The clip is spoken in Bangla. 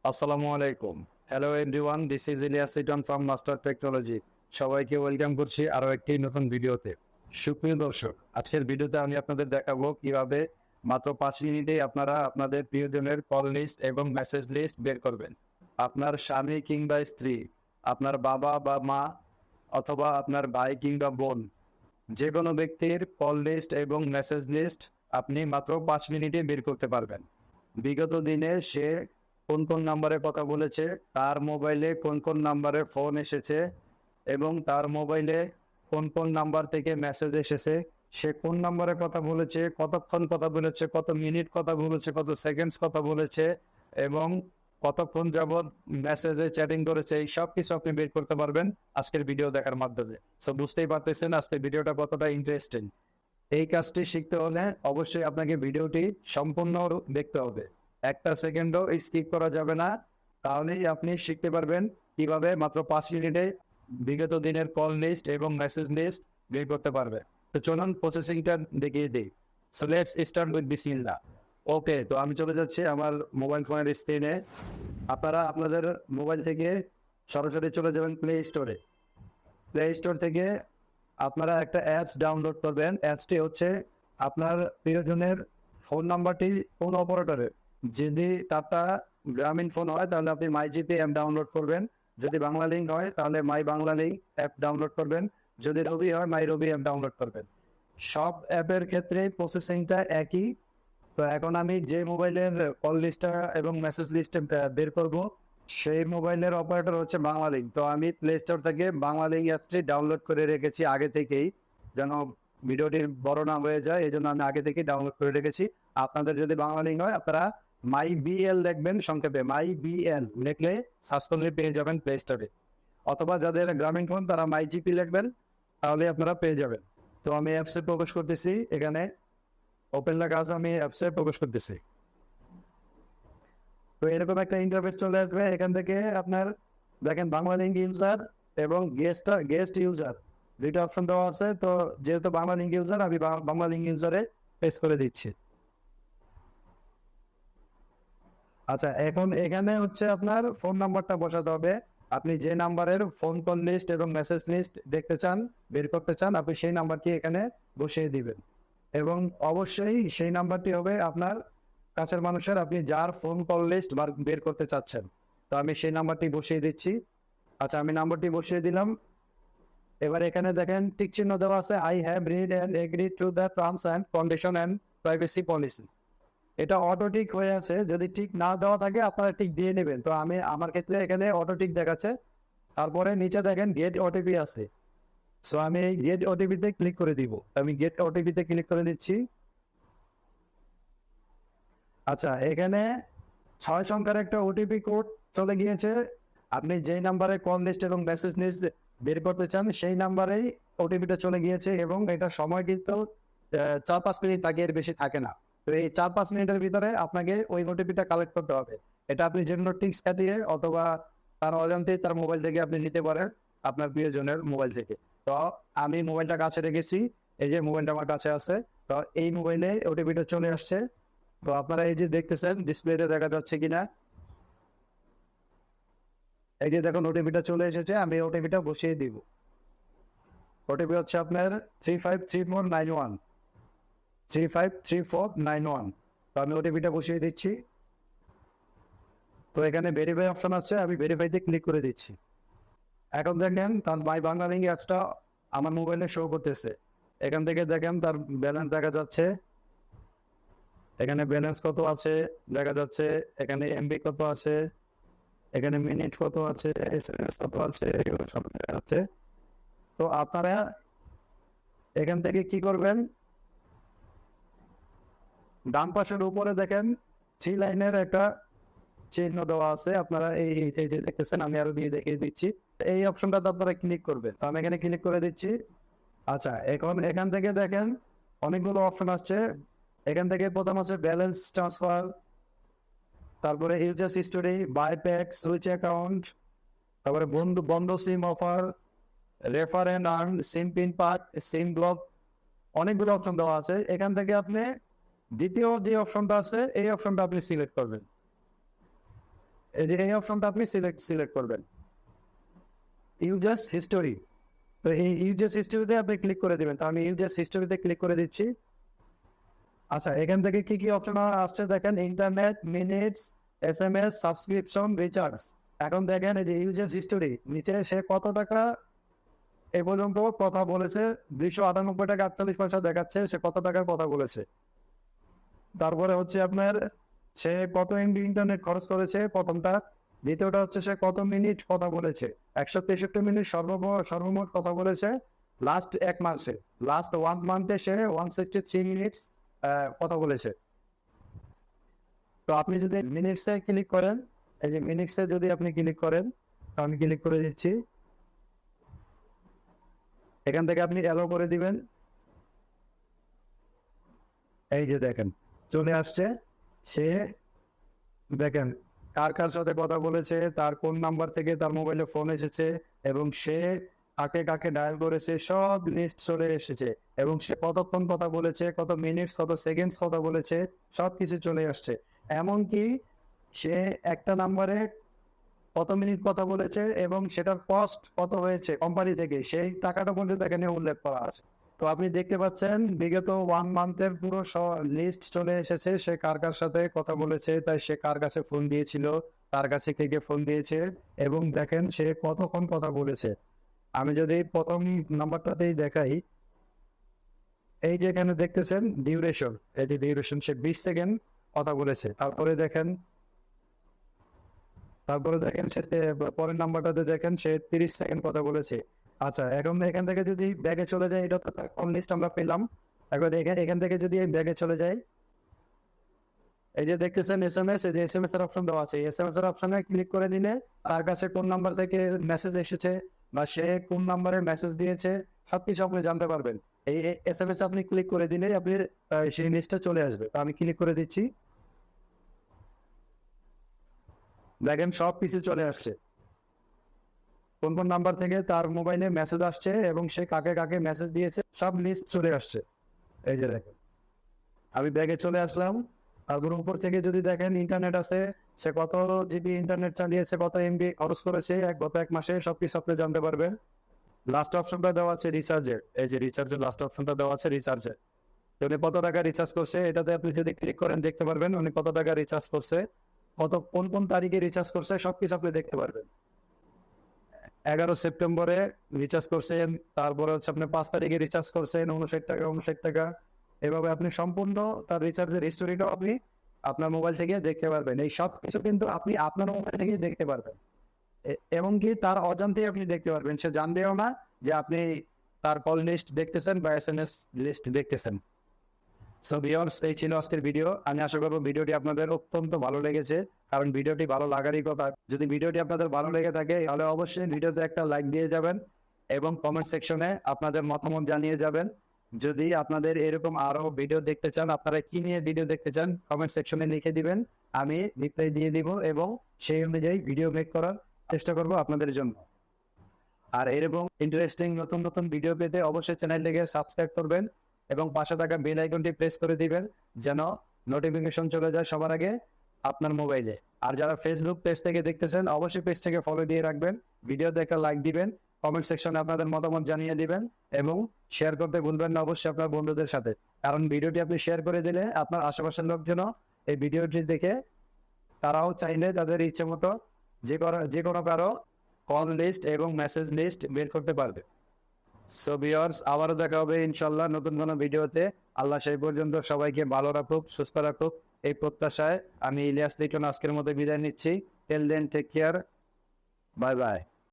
আসসালামু আলাইকুম। Hello everyone, this is Ilias Seton from Master Technology. সবাইকে ওয়েলকাম করছি আরো একটি নতুন ভিডিওতে। সুপ্রিয় দর্শক, আজকের ভিডিওতে আমি আপনাদের দেখাবো কিভাবে মাত্র 5 মিনিটে আপনারা আপনাদের প্রিয়জনের কল লিস্ট এবং মেসেজ লিস্ট বের করবেন। আপনার স্বামী কিংবা স্ত্রী, আপনার বাবা বা মা অথবা আপনার ভাই কিংবা বোন, যে কোনো ব্যক্তির কল লিস্ট এবং মেসেজ লিস্ট আপনি মাত্র 5 মিনিটে বের করতে পারবেন। বিগত দিনে সে কোন কোন নাম্বারে কথা বলেছে, তার মোবাইলে কোন কোন নাম্বারে ফোন এসেছে এবং তার মোবাইলে কোন কোন নাম্বার থেকে মেসেজ এসেছে, সে কোন নাম্বারে কথা বলেছে, কতক্ষণ কথা বলেছে, কত মিনিট কথা বলেছে, কত সেকেন্ডস কথা বলেছে এবং কতক্ষণ যাবৎ মেসেজে চ্যাটিং করেছে, এই সব কিছু আপনি বের করতে পারবেন আজকের ভিডিও দেখার মাধ্যমে। সো বুঝতেই পারতেছেন আজকের ভিডিওটা কতটা ইন্টারেস্টিং। এই কাজটি শিখতে হলে অবশ্যই আপনাকে ভিডিওটি সম্পূর্ণ দেখতে হবে, একটা সেকেন্ডও স্কিপ করা যাবে না। তাহলেই আপনি শিখতে পারবেন কিভাবে মাত্র 5 মিনিটে বিগত দিনের কল লিস্ট এবং মেসেজ লিস্ট বের করতে পারবে। তো চলুন প্রসেসিংটা দেখিয়ে দিই। সো লেটস স্টার্ট উইথ বিসমিল্লাহ। ওকে, তো আমি চলে যাচ্ছি আমার মোবাইল ফোনের স্ক্রিনে। আপনারা আপনাদের মোবাইল থেকে সরাসরি চলে যাবেন প্লে স্টোরে। প্লে স্টোর থেকে আপনারা একটা অ্যাপস ডাউনলোড করবেন। অ্যাপসটি হচ্ছে আপনার প্রিয়জনের ফোন নাম্বারটি কোন অপারেটরের, যদি তারটা গ্রামীণ ফোন হয় তাহলে আপনি মাই জিপি অ্যাপ ডাউনলোড করবেন, যদি বাংলা লিঙ্ক হয় তাহলে মাই বাংলা লিঙ্ক অ্যাপ ডাউনলোড করবেন, যদি রবি হয় মাই রবি অ্যাপ ডাউনলোড করবেন। সব অ্যাপের ক্ষেত্রে প্রসেসিংটা একই। তো এখন আমি যে মোবাইলের কল লিস্টটা এবং মেসেজ লিস্ট বের করব, সেই মোবাইলের অপারেটর হচ্ছে বাংলা লিঙ্ক। তো আমি প্লে স্টোর থেকে বাংলা লিঙ্ক অ্যাপটি ডাউনলোড করে রেখেছি আগে থেকেই, যেন ভিডিওটি বড় না হয়ে যায়, এই জন্য আমি আগে থেকেই ডাউনলোড করে রেখেছি। আপনাদের যদি বাংলা লিঙ্ক হয় আপনারা মাই বিএল দেখবেন, সংক্ষেপে মাই বিএল লিখলে সার্চ করলে পেয়ে যাবেন প্লে স্টোরে। অথবা যাদের গ্রামীণ ফোন তারা মাই জিপি লিখবেন, তাহলে আপনারা পেয়ে যাবেন। তো আমি অ্যাপসে প্রবেশ করতেছি, এখানে ওপেন লেখা আছে, আমি অ্যাপসে প্রবেশ করতেছি। তো এরকম একটা ইন্টারফেস চলে আসবে। এখান থেকে আপনার দেখেন বাংলা লিঙ্ক ইউজার এবং গেস্ট ইউজার দুইটা অপশন দেওয়া আছে। তো যেহেতু বাংলা লিঙ্ক ইউজার, আমি বাংলা লিঙ্ক ইউজারে পেস্ট করে দিচ্ছি। আচ্ছা, এখন এখানে হচ্ছে আপনার ফোন নাম্বারটা বসাতে হবে। আপনি যে নাম্বারের ফোন কল লিস্ট এবং মেসেজ লিস্ট দেখতে চান, বের করতে চান, আপনি সেই নাম্বারটি এখানে বসিয়ে দিবেন এবং অবশ্যই সেই নাম্বারটি হবে আপনার কাছের মানুষের, আপনি যার ফোন কল লিস্ট বের করতে চাচ্ছেন। তো আমি সেই নাম্বারটি বসিয়ে দিচ্ছি। আচ্ছা, আমি নাম্বারটি বসিয়ে দিলাম। এবার এখানে দেখেন টিক চিহ্ন দেওয়া আছে, I have read and agree to the terms and condition and privacy policy. এটা অটো টিক হয়ে আছে, যদি টিক না দেওয়া থাকে আপনারা টিক দিয়ে নেবেন। তো আমার ক্ষেত্রে এখানে অটো টিক দেখাচ্ছে। তারপরে নিচে দেখেন গেট ওটিপি আছে। সো আমি এই গেট ওটিপিতে ক্লিক করে দিব। আমি গেট ওটিপিতে ক্লিক করে দিচ্ছি। আচ্ছা, এখানে 6 সংখ্যার একটা ওটিপি কোড চলে গিয়েছে। আপনি যেই নাম্বারে কল লিস্ট এবং মেসেজ লিস্ট বের করতে চান সেই নাম্বারেই ওটিপিটা চলে গিয়েছে এবং এটা সময় কিন্তু 4-5 মিনিট থাকে, এর বেশি থাকে না। তো এই 4-5 মিনিটের ভিতরে আপনাকে ওই ওটিপিটা কালেক্ট করতে হবে। এটা আপনি যে কোনো টিক্স কাটিয়ে অথবা তার অজান্তেই তার মোবাইল থেকে আপনি নিতে পারেন, আপনার প্রিয়জনের মোবাইল থেকে। তো আমি মোবাইলটা কাছে রেখেছি, এই যে মোবাইলটা আমার কাছে আছে। তো এই মোবাইলে ওটিপিটা চলে আসছে। তো আপনারা এই যে দেখতেছেন ডিসপ্লেতে দেখা যাচ্ছে কিনা, এই যে দেখুন ওটিপিটা চলে এসেছে। আমি ওটিপিটা বসিয়ে দিব। ওটিপি হচ্ছে আপনার 353491 353491। তো আমি ওটিপিটা বসিয়ে দিচ্ছি। তো এখানে ভেরিফাই অপশন আছে, আমি ভেরিফাইতে ক্লিক করে দিচ্ছি। এখন দেখেন তার মাই বাংলা লিঙ্ক অ্যাপসটা আমার মোবাইলে শো করতেছে। এখান থেকে দেখেন তার ব্যালেন্স দেখা যাচ্ছে, এখানে ব্যালেন্স কত আছে দেখা যাচ্ছে, এখানে এমবি কত আছে, এখানে মিনিট কত আছে, এসএমএস কত আছে, এগুলো সব দেখা যাচ্ছে। তো আপনারা এখান থেকে কি করবেন, ডান পাশের উপরে দেখেন 3 লাইনের একটা চিহ্ন দেওয়া আছে। আপনারা এই যে দেখতেছেন, আমি আরো দিয়ে দেখিয়ে দিচ্ছি। এই অপশনটাতে আপনারা ক্লিক করবেন। তো আমি এখানে ক্লিক করে দিচ্ছি। আচ্ছা, এখন এখান থেকে দেখেন অনেকগুলো অপশন আছে। এখান থেকে প্রথম আছে ব্যালেন্স ট্রান্সফার, তারপরে ইউজার্স হিস্টোরি, বাইপ্যাক, সুইচ অ্যাকাউন্ট, তারপরে বন্ধ SIM offer, refer and earn, SIM PIN PUK, SIM block, অনেকগুলো অপশন দেওয়া আছে। এখান থেকে আপনি দ্বিতীয় যে অপশনটা আছে এই অপশনটা আপনি সিলেক্ট করবেন। এই অপশনটা আপনি সিলেক্ট করবেন, ইউজার্স হিস্টোরি। তো এই ইউজার্স হিস্টোরিতে আপনি ক্লিক করে দিবেন। তো আমি ইউজার্স হিস্টোরিতে ক্লিক করে দিচ্ছি। আচ্ছা, এখান থেকে কি কি অপশন আসছে দেখেন, internet, minutes, SMS, subscription, recharge. এখন দেখেন এই যে ইউজার্স হিস্টোরি, নিচে সে কত টাকা এ পর্যন্ত কথা বলেছে, 298 টাকা 48 পয়সা দেখাচ্ছে সে কত টাকার কথা বলেছে। তারপরে হচ্ছে আপনার সে কত MB ইন্টারনেট খরচ করেছে প্রথমটা। দ্বিতীয়টা হচ্ছে সে কত মিনিট কথা বলেছে, 163 মিনিট সর্বমোট কথা বলেছে লাস্ট 1 মাসে। লাস্ট 1 মান্থে সে 163 মিনিটস কথা বলেছে। তো আপনি যদি মিনিটসে ক্লিক করেন, এই যে মিনিটসে যদি আপনি ক্লিক করেন, তো আমি ক্লিক করে দিচ্ছি। এখান থেকে আপনি অ্যালো করে দিবেন। এই যে দেখেন চলে আসছে, সে দেখেন কার কার সাথে কথা বলেছে, তার কোন নাম্বার থেকে তার মোবাইলে ফোন এসেছে, এবং সে কাকে কাকে ডায়াল করেছে, সব লিস্ট চলে এসেছে। এবং সে কতক্ষণ কথা বলেছে, কত মিনিটস কত সেকেন্ডস কথা বলেছে, সব কিছু চলে আসছে। এমনকি সে একটা নাম্বারে কত মিনিট কথা বলেছে এবং সেটার কস্ট কত হয়েছে কোম্পানি থেকে, সেই টাকাটা পর্যন্ত এখানে উল্লেখ করা আছে। তো আপনি দেখতে পাচ্ছেন বিগত 1 মান্থের পুরো লিস্ট চলে এসেছে, সে কার কার সাথে কথা বলেছে, তাই সে কার কাছে ফোন দিয়েছিল, তার কাছে কে কে ফোন দিয়েছে, এবং দেখেন সে কতক্ষণ কথা বলেছে। আমি যদি প্রথম নাম্বারটাতেই দেখাই, এই যে এখানে দেখতেছেন ডিউরেশন, এই যে ডিউরেশন, সে 20 সেকেন্ড কথা বলেছে। তারপরে দেখেন সে পরের নাম্বারটাতে দেখেন সে 30 সেকেন্ড কথা বলেছে। আচ্ছা, এখন এখান থেকে যদি ব্যাগে চলে যায়, এটা তো কল লিস্ট আমরা পেলাম। এখন এখান থেকে যদি ব্যাগে চলে যায়, এই যে দেখতেছেন SMS, এই যে SMS এর অপশন দেওয়া আছে। SMS এর অপশনে ক্লিক করে দিলে তার কাছে কোন নাম্বার থেকে মেসেজ এসেছে বা সে কোন নাম্বারে মেসেজ দিয়েছে সবকিছু আপনি জানতে পারবেন। এই SMS আপনি ক্লিক করে দিলে আপনি সেই লিস্টটা চলে আসবে। তো আমি ক্লিক করে দিচ্ছি, দেখেন সব কিছু চলে আসছে, কোন কোন নাম্বার থেকে তার মোবাইলে মেসেজ আসছে এবং সে কাকে কাকে মেসেজ দিয়েছে সব লিস্ট চলে আসছে। এই যে দেখেন আমি ব্যাগে চলে আসলাম। তারপর উপর থেকে যদি দেখেন ইন্টারনেট আছে, সে কত জিবি ইন্টারনেট চালিয়েছে, কত MB খরচ করেছে গত 1 মাসে, সবকিছু আপনি জানতে পারবেন। লাস্ট অপশনটা দেওয়া আছে রিচার্জের, এই যে রিচার্জের লাস্ট অপশনটা দেওয়া আছে রিচার্জের। উনি কত টাকা রিচার্জ করছে এটাতে আপনি যদি ক্লিক করেন দেখতে পারবেন উনি কত টাকা রিচার্জ করছে, কোন কোন তারিখে রিচার্জ করছে সবকিছু আপনি দেখতে পারবেন। 11 সেপ্টেম্বরে রিচার্জ করছেন, তারপরে হচ্ছে আপনি 5 তারিখে রিচার্জ করছেন 59 টাকা। এভাবে আপনি সম্পূর্ণ তার রিচার্জের হিস্টোরিটাও আপনি আপনার মোবাইল থেকে দেখতে পারবেন। এই সব কিছু কিন্তু আপনি আপনার মোবাইল থেকে দেখতে পারবেন, এমনকি তার অজান্তেই আপনি দেখতে পারবেন, সে জানবেও না যে আপনি তার কল লিস্ট দেখতেছেন বা SMS লিস্ট দেখতেছেন। সো ভিউয়ার্স, এই ছিল আজকের ভিডিও। আমি আশা করবো ভিডিওটি আপনাদের অত্যন্ত ভালো লেগেছে, কারণ ভিডিওটি ভালো লাগারই কথা। যদি ভিডিওটি আপনাদের ভালো লেগে থাকে তাহলে অবশ্যই ভিডিওতে একটা লাইক দিয়ে যাবেন এবং কমেন্ট সেকশনে আপনাদের মতামত জানিয়ে যাবেন। যদি আপনাদের এরকম আরো ভিডিও দেখতে চান, আপনারা কি নিয়ে ভিডিও দেখতে চান কমেন্ট সেকশনে লিখে দিবেন, আমি রিপ্লাই দিয়ে দিব এবং সেই অনুযায়ী ভিডিও মেক করার চেষ্টা করব আপনাদের জন্য। আর এরকম ইন্টারেস্টিং নতুন নতুন ভিডিও পেতে অবশ্যই চ্যানেলটিকে সাবস্ক্রাইব করবেন এবং পাশে থাকা বেল আইকনটি প্রেস করে দিবেন যেন নোটিফিকেশন চলে যায় সবার আগে আপনার মোবাইলে। আর যারা ফেসবুক পেজ থেকে দেখতেছেন অবশ্যই পেজটাকে ফলো দিয়ে রাখবেন, ভিডিও দেখে লাইক দিবেন, কমেন্ট সেকশনে আপনাদের মতামত জানিয়ে দিবেন এবং শেয়ার করতে ভুলবেন না অবশ্যই আপনার বন্ধুদের সাথে। কারণ ভিডিওটি আপনি শেয়ার করে দিলে আপনার আশেপাশের লোকজন এই ভিডিওটি দেখে তারাও চাইলে তাদের ইচ্ছে মতো যে কোনো কারো কল লিস্ট এবং মেসেজ লিস্ট বের করতে পারবে। সো ভিউয়ার্স, আবারও দেখা হবে ইনশাল্লাহ নতুন কোনো ভিডিওতে। আল্লাহ সেই পর্যন্ত সবাইকে ভালো রাখুক, সুস্থ রাখুক, এই প্রত্যাশায় আমি ইলিয়াস লিটন আজকের মতো বিদায় নিচ্ছি। Till then, take care, bye by.